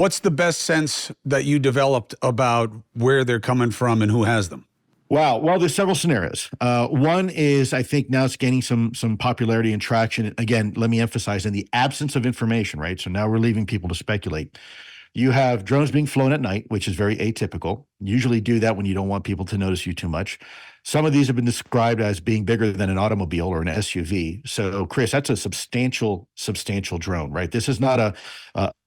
What's the best sense that you developed about where they're coming from and who has them? Wow. Well, there's several scenarios. One is, I think now it's gaining some popularity and traction. Again, let me emphasize, in the absence of information, right? So now we're leaving people to speculate. You have drones being flown at night, which is very atypical. Usually do that when you don't want people to notice you too much. Some of these have been described as being bigger than an automobile or an SUV. So, Chris, that's a substantial drone, right? This is not a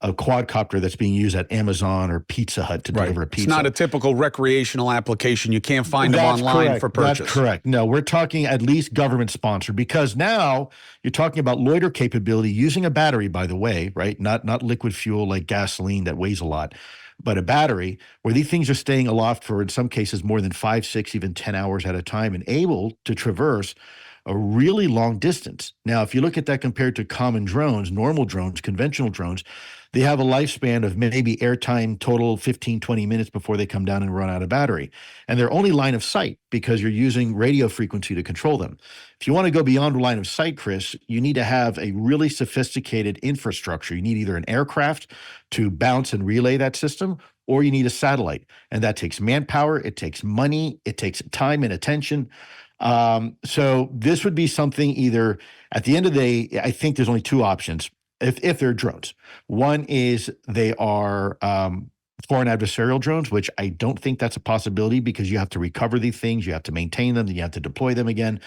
quadcopter that's being used at Amazon or Pizza Hut to deliver a pizza. It's not a typical recreational application. You can't find them online for purchase. That's correct. No, we're talking at least government sponsored, because now you're talking about loiter capability using a battery, by the way, right? Not liquid fuel like gasoline that weighs a lot, but a battery where these things are staying aloft for, in some cases, more than 5, 6, even 10 hours at a time, and able to traverse a really long distance. Now, if you look at that compared to common drones, normal drones, conventional drones, they have a lifespan of maybe airtime total 15, 20 minutes before they come down and run out of battery. And they're only line of sight because you're using radio frequency to control them. If you want to go beyond line of sight, Chris, you need to have a really sophisticated infrastructure. You need either an aircraft to bounce and relay that system, or you need a satellite. And that takes manpower, it takes money, it takes time and attention. So this would be something, either at the end of the day, I think there's only two options if they're drones. One is they are foreign adversarial drones, which I don't think that's a possibility, because you have to recover these things, you have to maintain them, then you have to deploy them again.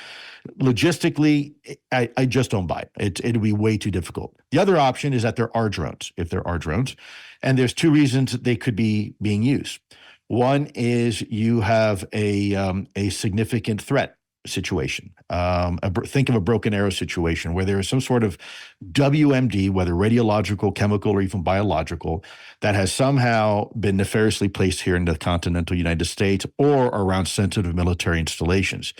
Logistically, I just don't buy it. It'll be way too difficult. The other option is that there are drones, if there are drones, and there's two reasons that they could be being used. One is you have a significant threat situation. Think of a broken arrow situation where there is some sort of WMD, whether radiological, chemical, or even biological, that has somehow been nefariously placed here in the continental United States or around sensitive military installations.